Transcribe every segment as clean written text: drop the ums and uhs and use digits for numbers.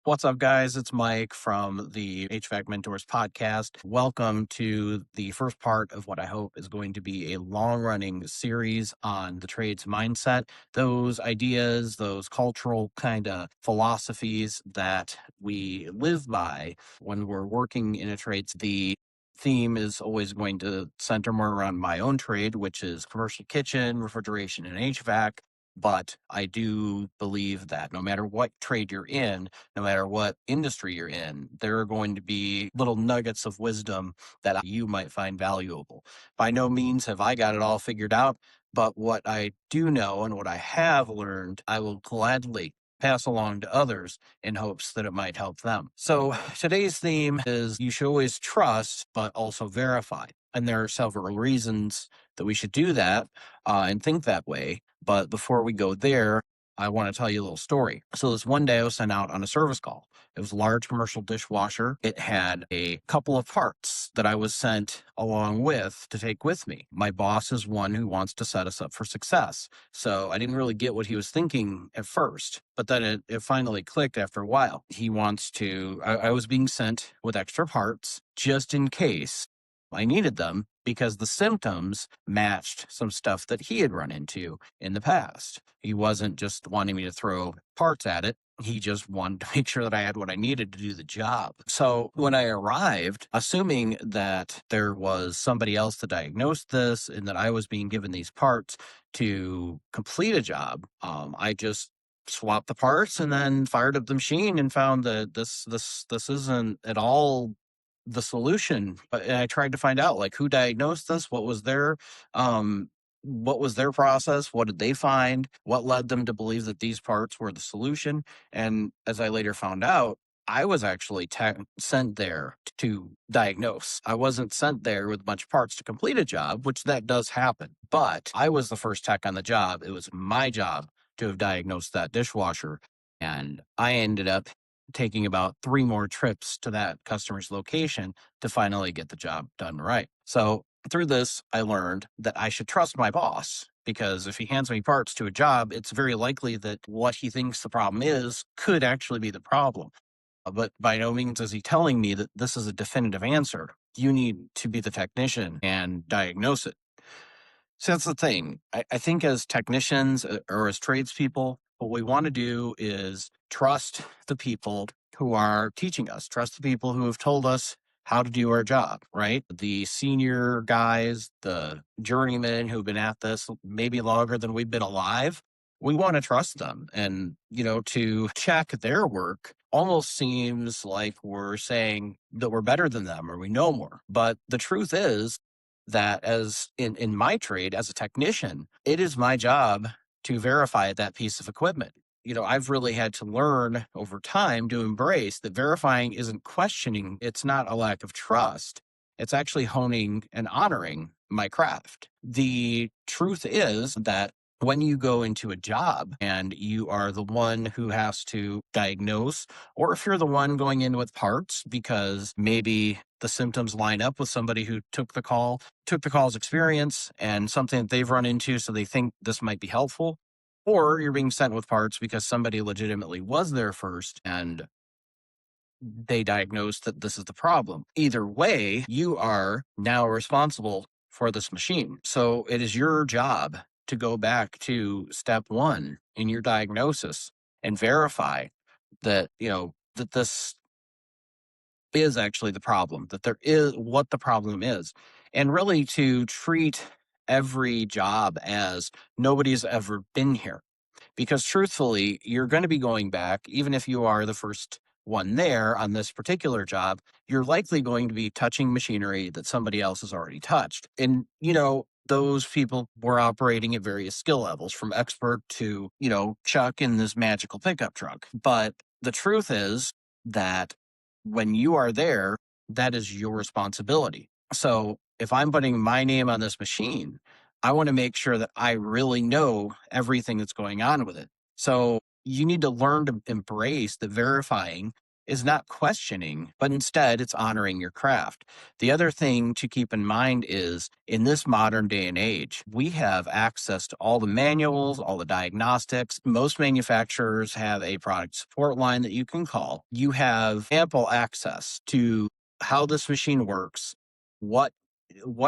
What's up, guys? It's Mike from the HVAC Mentors podcast. Welcome to the first part of what I hope is going to be a long running series on the trades mindset, those ideas, those cultural kind of philosophies that we live by when we're working in a trades. The theme is always going to center more around my own trade, which is commercial kitchen, refrigeration, and HVAC. But I do believe that no matter what trade you're in, no matter what industry you're in, there are going to be little nuggets of wisdom that you might find valuable. By no means have I got it all figured out, but what I do know and what I have learned, I will gladly pass along to others in hopes that it might help them. So today's theme is you should always trust, but also verify. And there are several reasons that we should do that and think that way. But before we go there, I want to tell you a little story. So this one day I was sent out on a service call. It was a large commercial dishwasher. It had a couple of parts that I was sent along with to take with me. My boss is one who wants to set us up for success. So I didn't really get what he was thinking at first, but then it finally clicked after a while. He wants to, I was being sent with extra parts just in case I needed them because the symptoms matched some stuff that he had run into in the past. He wasn't just wanting me to throw parts at it. He just wanted to make sure that I had what I needed to do the job. So when I arrived, assuming that there was somebody else to diagnose this and that I was being given these parts to complete a job, I just swapped the parts and then fired up the machine and found that this isn't at all the solution. And I tried to find out like who diagnosed this, what was their process, what did they find, what led them to believe that these parts were the solution. And as I later found out, I was actually sent there to diagnose. I wasn't sent there with a bunch of parts to complete a job, which that does happen. But I was the first tech on the job. It was my job to have diagnosed that dishwasher. And I ended up taking about 3 more trips to that customer's location to finally get the job done right. So through this, I learned that I should trust my boss because if he hands me parts to a job, it's very likely that what he thinks the problem is could actually be the problem. But by no means is he telling me that this is a definitive answer. You need to be the technician and diagnose it. So that's the thing. I think as technicians or as tradespeople, what we want to do is trust the people who are teaching us, trust the people who have told us how to do our job, right? The senior guys, the journeymen who've been at this maybe longer than we've been alive. We want to trust them. And, to check their work almost seems like we're saying that we're better than them or we know more. But the truth is, that as in my trade as a technician, it is my job to verify that piece of equipment. I've really had to learn over time to embrace that verifying isn't questioning. It's not a lack of trust. It's actually honing and honoring my craft. The truth is that when you go into a job and you are the one who has to diagnose, or if you're the one going in with parts because maybe the symptoms line up with somebody who took the call's experience and something that they've run into, so they think this might be helpful, or you're being sent with parts because somebody legitimately was there first and they diagnosed that this is the problem. Either way, you are now responsible for this machine. So it is your job to go back to step 1 in your diagnosis and verify that, that this is actually the problem, that there is what the problem is, and really to treat every job as nobody's ever been here. Because truthfully, you're going to be going back, even if you are the first one there on this particular job, you're likely going to be touching machinery that somebody else has already touched. And, those people were operating at various skill levels from expert to, Chuck in this magical pickup truck. But the truth is that when you are there, that is your responsibility. So if I'm putting my name on this machine, I want to make sure that I really know everything that's going on with it. So you need to learn to embrace that verifying is not questioning, but instead it's honoring your craft. The other thing to keep in mind is in this modern day and age, we have access to all the manuals, all the diagnostics. Most manufacturers have a product support line that you can call. You have ample access to how this machine works, what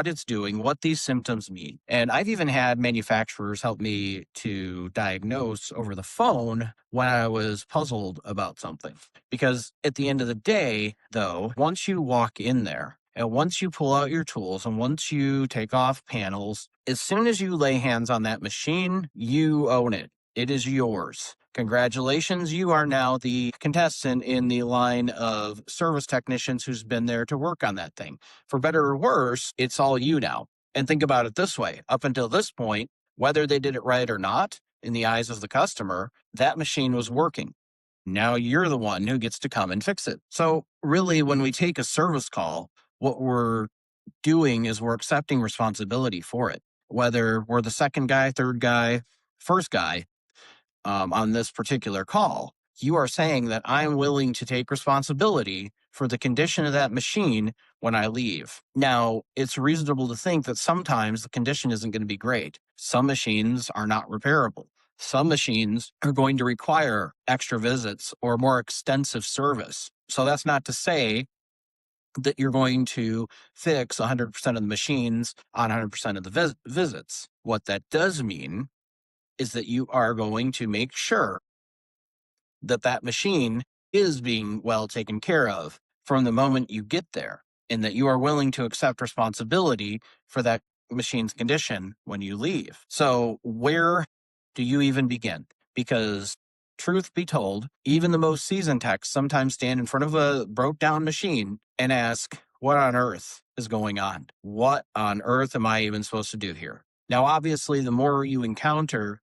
it's doing, what these symptoms mean. And I've even had manufacturers help me to diagnose over the phone when I was puzzled about something. Because at the end of the day, though, once you walk in there and once you pull out your tools and once you take off panels, as soon as you lay hands on that machine, you own it. It is yours. Congratulations, you are now the contestant in the line of service technicians who's been there to work on that thing. For better or worse, it's all you now. And think about it this way. Up until this point, whether they did it right or not, in the eyes of the customer, that machine was working. Now you're the one who gets to come and fix it. So really, when we take a service call, what we're doing is we're accepting responsibility for it. Whether we're the second guy, third guy, first guy, on this particular call, you are saying that I'm willing to take responsibility for the condition of that machine when I leave. Now, it's reasonable to think that sometimes the condition isn't going to be great. Some machines are not repairable. Some machines are going to require extra visits or more extensive service. So that's not to say that you're going to fix 100% of the machines on 100% of the visits. What that does mean is that you are going to make sure that that machine is being well taken care of from the moment you get there, and that you are willing to accept responsibility for that machine's condition when you leave. So where do you even begin? Because truth be told, even the most seasoned techs sometimes stand in front of a broke down machine and ask, what on earth is going on? What on earth am I even supposed to do here? Now, obviously, the more you encounter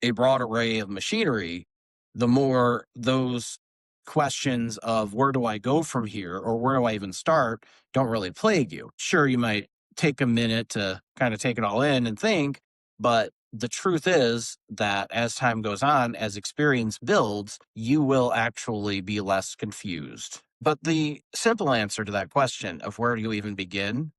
a broad array of machinery, the more those questions of where do I go from here or where do I even start don't really plague you. Sure, you might take a minute to kind of take it all in and think, but the truth is that as time goes on, as experience builds, you will actually be less confused. But the simple answer to that question of where do you even begin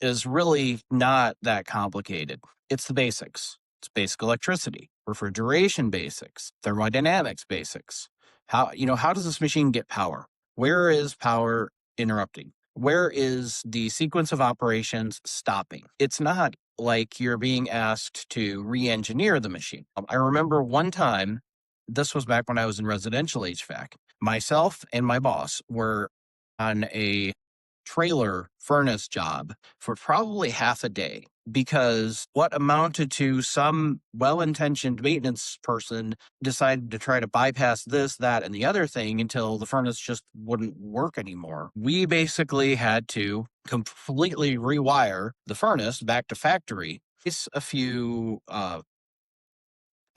is really not that complicated. It's the basics. It's basic electricity, refrigeration basics, thermodynamics basics. How does this machine get power? Where is power interrupting? Where is the sequence of operations stopping? It's not like you're being asked to re-engineer the machine. I remember one time, this was back when I was in residential HVAC. Myself and my boss were on a trailer furnace job for probably half a day because what amounted to some well-intentioned maintenance person decided to try to bypass this, that, and the other thing until the furnace just wouldn't work anymore. We basically had to completely rewire the furnace back to factory. It's a few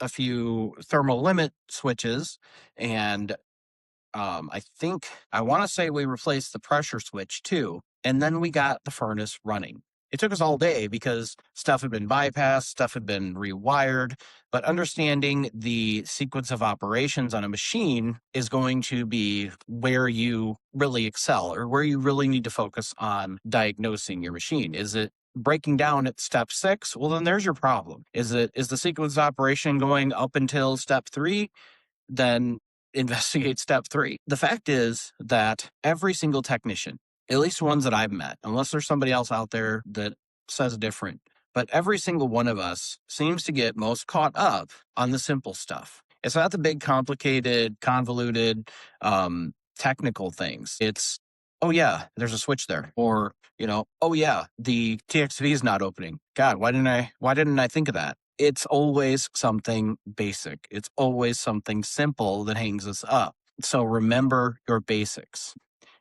thermal limit switches and I want to say we replaced the pressure switch too, and then we got the furnace running. It took us all day because stuff had been bypassed, stuff had been rewired, but understanding the sequence of operations on a machine is going to be where you really excel or where you really need to focus on diagnosing your machine. Is it breaking down at step 6? Well, then there's your problem. Is the sequence of operation going up until step 3? Then investigate step 3. The fact is that every single technician, at least ones that I've met, unless there's somebody else out there that says different, but every single one of us seems to get most caught up on the simple stuff. It's not the big, complicated, convoluted, technical things. It's, oh yeah, there's a switch there. Or, oh yeah, the TXV is not opening. God, why didn't I think of that? It's always something basic. It's always something simple that hangs us up. So remember your basics.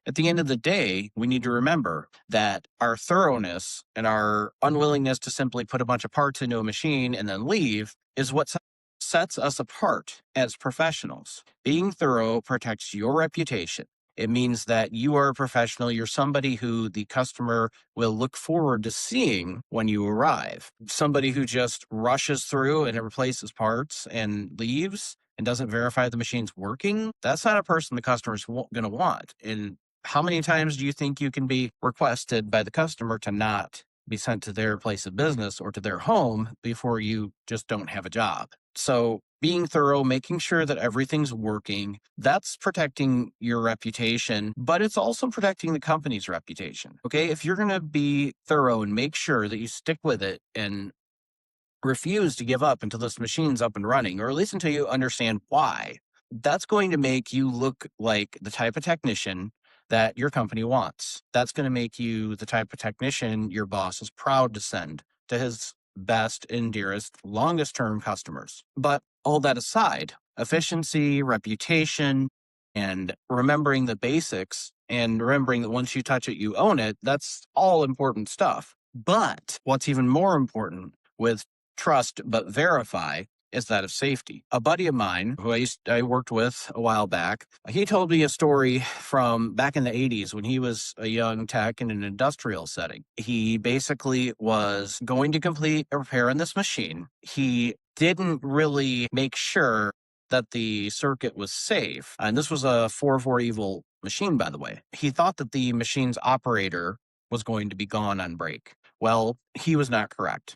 At the end of the day, we need to remember that our thoroughness and our unwillingness to simply put a bunch of parts into a machine and then leave is what sets us apart as professionals. Being thorough protects your reputation. It means that you are a professional. You're somebody who the customer will look forward to seeing when you arrive. Somebody who just rushes through and replaces parts and leaves, and doesn't verify the machine's working, that's not a person the customer's going to want. And how many times do you think you can be requested by the customer to not be sent to their place of business or to their home before you just don't have a job? So being thorough, making sure that everything's working, that's protecting your reputation, but it's also protecting the company's reputation. Okay. If you're going to be thorough and make sure that you stick with it and refuse to give up until this machine's up and running, or at least until you understand why, that's going to make you look like the type of technician that your company wants. That's going to make you the type of technician your boss is proud to send to his best and dearest, longest term customers. But all that aside, efficiency, reputation, and remembering the basics and remembering that once you touch it, you own it, that's all important stuff. But what's even more important with trust but verify is that of safety. A buddy of mine who I worked with a while back, he told me a story from back in the 80s when he was a young tech in an industrial setting. He basically was going to complete a repair on this machine. He didn't really make sure that the circuit was safe. And this was a 440 volt machine, by the way. He thought that the machine's operator was going to be gone on break. Well, he was not correct.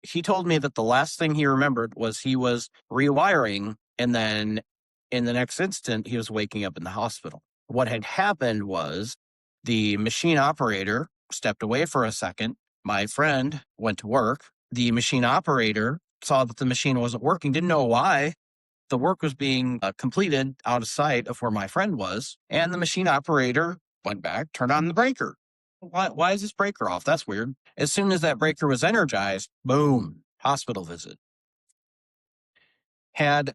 He told me that the last thing he remembered was he was rewiring, and then in the next instant, he was waking up in the hospital. What had happened was the machine operator stepped away for a second. My friend went to work. The machine operator saw that the machine wasn't working, didn't know why. The work was being completed out of sight of where my friend was, and the machine operator went back, turned on the breaker. Why is this breaker off? That's weird. As soon as that breaker was energized, boom, hospital visit. Had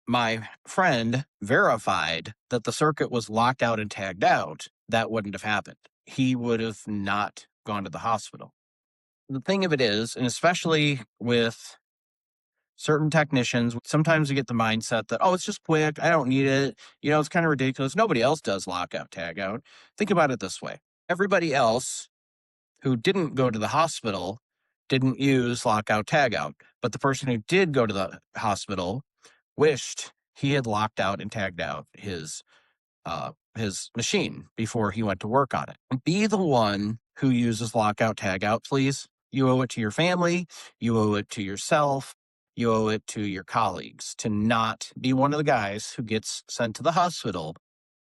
my friend verified that the circuit was locked out and tagged out, that wouldn't have happened. He would have not gone to the hospital. The thing of it is, and especially with certain technicians, sometimes you get the mindset that, oh, it's just quick. I don't need it. It's kind of ridiculous. Nobody else does lockout, tag out. Think about it this way. Everybody else who didn't go to the hospital didn't use lockout, tag out. But the person who did go to the hospital wished he had locked out and tagged out his machine before he went to work on it. Be the one who uses lockout, tag out, please. You owe it to your family. You owe it to yourself. You owe it to your colleagues to not be one of the guys who gets sent to the hospital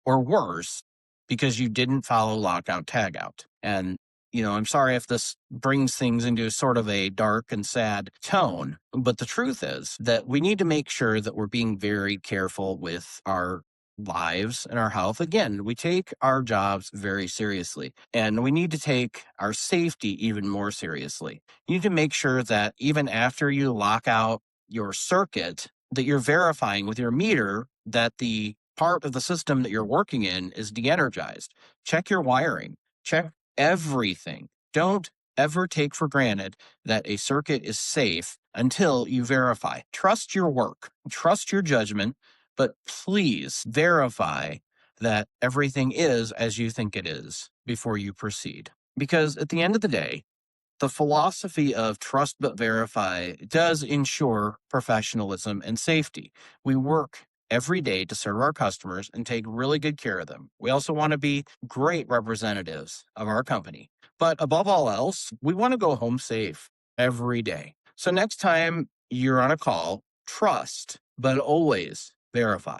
or worse because you didn't follow lockout, tag out. And I'm sorry if this brings things into sort of a dark and sad tone, but the truth is that we need to make sure that we're being very careful with our lives and our health. Again, we take our jobs very seriously, and we need to take our safety even more seriously. You need to make sure that even after you lock out your circuit, that you're verifying with your meter that the part of the system that you're working in is de-energized. Check your wiring. Check everything. Don't ever take for granted that a circuit is safe until you verify. Trust your work, trust your judgment, but please verify that everything is as you think it is before you proceed. Because at the end of the day, the philosophy of trust but verify does ensure professionalism and safety. We work every day to serve our customers and take really good care of them. We also want to be great representatives of our company. But above all else, we want to go home safe every day. So next time you're on a call, trust, but always verify.